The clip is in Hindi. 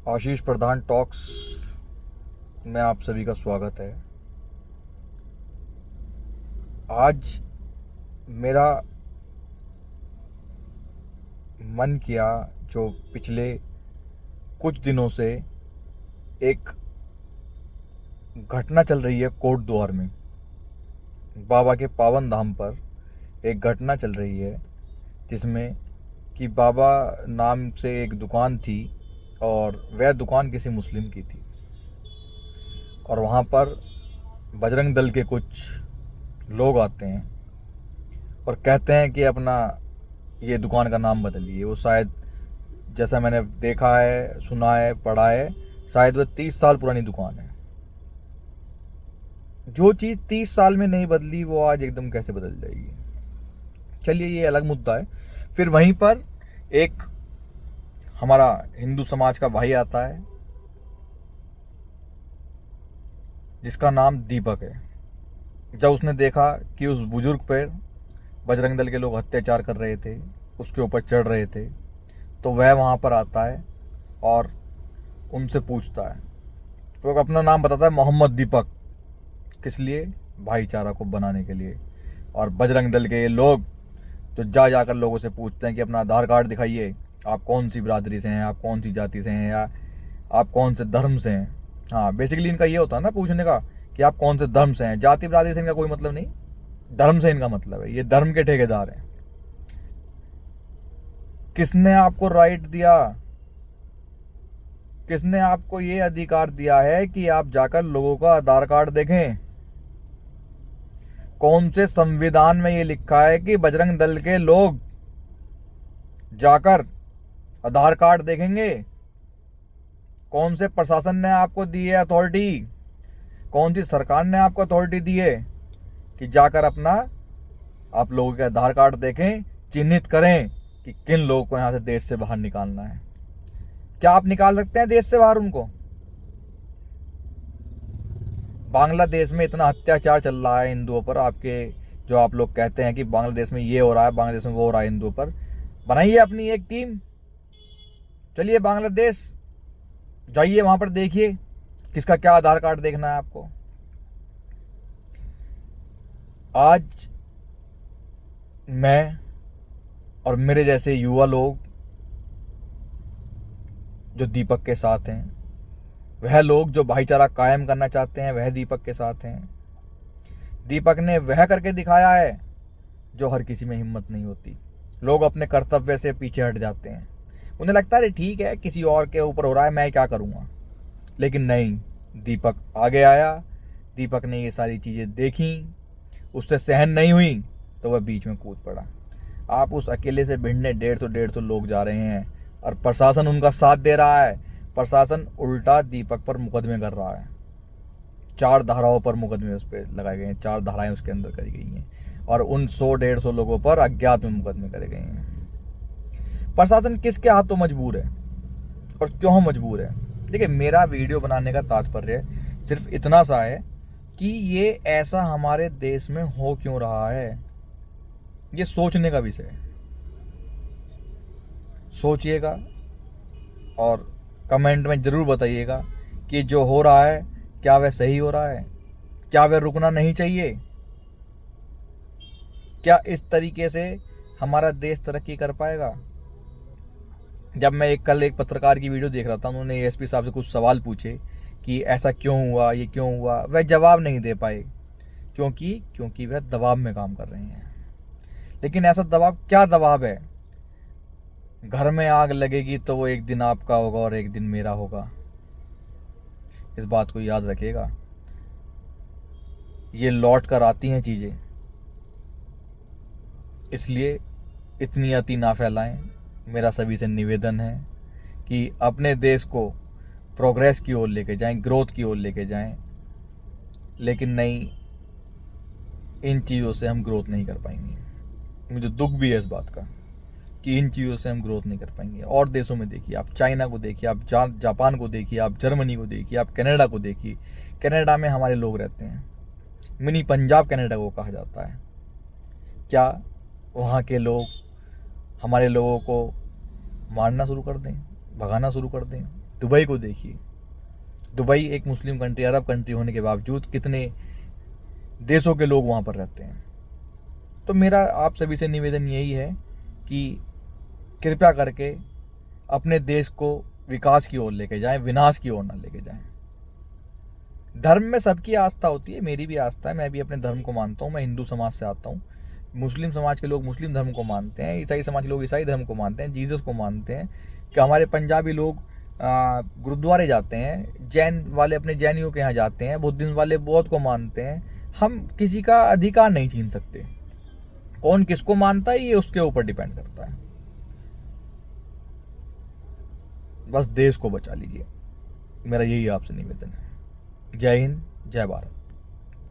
आशीष प्रधान टॉक्स में आप सभी का स्वागत है। आज मेरा मन किया, जो पिछले कुछ दिनों से एक घटना चल रही है कोट द्वार में, बाबा के पावन धाम पर एक घटना चल रही है जिसमें कि बाबा नाम से एक दुकान थी और वह दुकान किसी मुस्लिम की थी और वहाँ पर बजरंग दल के कुछ लोग आते हैं और कहते हैं कि अपना ये दुकान का नाम बदलिए। वो शायद, जैसा मैंने देखा है, सुना है, पढ़ा है, शायद वह 30 साल पुरानी दुकान है। जो चीज़ 30 साल में नहीं बदली वो आज एकदम कैसे बदल जाएगी। चलिए, ये अलग मुद्दा है। फिर वहीं पर एक हमारा हिंदू समाज का भाई आता है जिसका नाम दीपक है। जब उसने देखा कि उस बुजुर्ग पर बजरंग दल के लोग अत्याचार कर रहे थे, उसके ऊपर चढ़ रहे थे, तो वह वहाँ पर आता है और उनसे पूछता है। तो अपना नाम बताता है, मोहम्मद दीपक। किस लिए? भाईचारा को बनाने के लिए। और बजरंग दल के ये लोग तो जाकर लोगों से पूछते हैं कि अपना आधार कार्ड दिखाइए, आप कौन सी बिरादरी से हैं, आप कौन सी जाति से हैं, या आप कौन से धर्म से हैं। हाँ, बेसिकली इनका ये होता है ना पूछने का कि आप कौन से धर्म से हैं। जाति बिरादरी से इनका कोई मतलब नहीं, धर्म से इनका मतलब है। ये धर्म के ठेकेदार हैं। किसने आपको राइट दिया? किसने आपको ये अधिकार दिया है कि आप जाकर लोगों का आधार कार्ड देखें? कौन से संविधान में ये लिखा है कि बजरंग दल के लोग जाकर आधार कार्ड देखेंगे? कौन से प्रशासन ने आपको दी है अथॉरिटी? कौन सी सरकार ने आपको अथॉरिटी दी है कि जाकर अपना आप लोगों के आधार कार्ड देखें, चिन्हित करें कि किन लोगों को यहां से देश से बाहर निकालना है? क्या आप निकाल सकते हैं देश से बाहर उनको? बांग्लादेश में इतना अत्याचार चल रहा है हिंदुओं पर। आपके जो आप लोग कहते हैं कि बांग्लादेश में ये हो रहा है, बांग्लादेश में वो हो रहा है हिंदुओं पर, बनाइए अपनी एक टीम, चलिए बांग्लादेश जाइए, वहां पर देखिए किसका क्या आधार कार्ड देखना है आपको। आज मैं और मेरे जैसे युवा लोग जो दीपक के साथ हैं, वह लोग जो भाईचारा कायम करना चाहते हैं, वह दीपक के साथ हैं। दीपक ने वह करके दिखाया है जो हर किसी में हिम्मत नहीं होती। लोग अपने कर्तव्य से पीछे हट जाते हैं। उन्हें लगता है ठीक है, किसी और के ऊपर हो रहा है, मैं क्या करूँगा। लेकिन नहीं, दीपक आगे आया। दीपक ने ये सारी चीज़ें देखी, उससे सहन नहीं हुई तो वह बीच में कूद पड़ा। आप उस अकेले से भिड़ने 150 लोग जा रहे हैं और प्रशासन उनका साथ दे रहा है। प्रशासन उल्टा दीपक पर मुकदमे कर रहा है। 4 धाराओं पर मुकदमे उस पर लगाए गए हैं, 4 धाराएं उसके अंदर करी गई हैं और उन 100-150 लोगों पर अज्ञात में मुकदमे करे गए हैं। प्रशासन किसके हाथों मजबूर है और क्यों मजबूर है? देखिए, मेरा वीडियो बनाने का तात्पर्य सिर्फ इतना सा है कि ये ऐसा हमारे देश में हो क्यों रहा है, ये सोचने का विषय है। सोचिएगा और कमेंट में ज़रूर बताइएगा कि जो हो रहा है क्या वह सही हो रहा है, क्या वह रुकना नहीं चाहिए, क्या इस तरीके से हमारा देश तरक्की कर पाएगा। जब मैं कल एक पत्रकार की वीडियो देख रहा था, उन्होंने एएसपी साहब से कुछ सवाल पूछे कि ऐसा क्यों हुआ, ये क्यों हुआ, वह जवाब नहीं दे पाए। क्योंकि वह दबाव में काम कर रहे हैं। लेकिन ऐसा दबाव, क्या दबाव है? घर में आग लगेगी तो वो एक दिन आपका होगा और एक दिन मेरा होगा। इस बात को याद रखिएगा। ये लौट कर आती हैं चीज़ें, इसलिए इतनी अति ना फैलाएं। मेरा सभी से निवेदन है कि अपने देश को प्रोग्रेस की ओर लेके जाएं, ग्रोथ की ओर लेके जाएं। लेकिन नहीं, इन चीज़ों से हम ग्रोथ नहीं कर पाएंगे। मुझे दुख भी है इस बात का कि इन चीज़ों से हम ग्रोथ नहीं कर पाएंगे। और देशों में देखिए, आप चाइना को देखिए, आप जापान को देखिए, आप जर्मनी को देखिए, आप कनाडा को देखिए। कनाडा में हमारे लोग रहते हैं, मिनी पंजाब कनाडा को कहा जाता है। क्या वहाँ के लोग हमारे लोगों को मारना शुरू कर दें, भगाना शुरू कर दें? दुबई को देखिए, दुबई एक मुस्लिम कंट्री, अरब कंट्री होने के बावजूद कितने देशों के लोग वहाँ पर रहते हैं। तो मेरा आप सभी से निवेदन यही है कि कृपया करके अपने देश को विकास की ओर लेके जाएं, विनाश की ओर ना लेके जाएं। धर्म में सबकी आस्था होती है, मेरी भी आस्था है, मैं भी अपने धर्म को मानता हूँ, मैं हिंदू समाज से आता हूँ। मुस्लिम समाज के लोग मुस्लिम धर्म को मानते हैं, ईसाई समाज के लोग ईसाई धर्म को मानते हैं, जीसस को मानते हैं। कि हमारे पंजाबी लोग गुरुद्वारे जाते हैं, जैन वाले अपने जैनियों के यहाँ जाते हैं, बुद्धिज्म वाले बौद्ध को मानते हैं। हम किसी का अधिकार नहीं छीन सकते। कौन किसको मानता है ये उसके ऊपर डिपेंड करता है। बस देश को बचा लीजिए, मेरा यही आपसे निवेदन है। जय हिंद, जय भारत।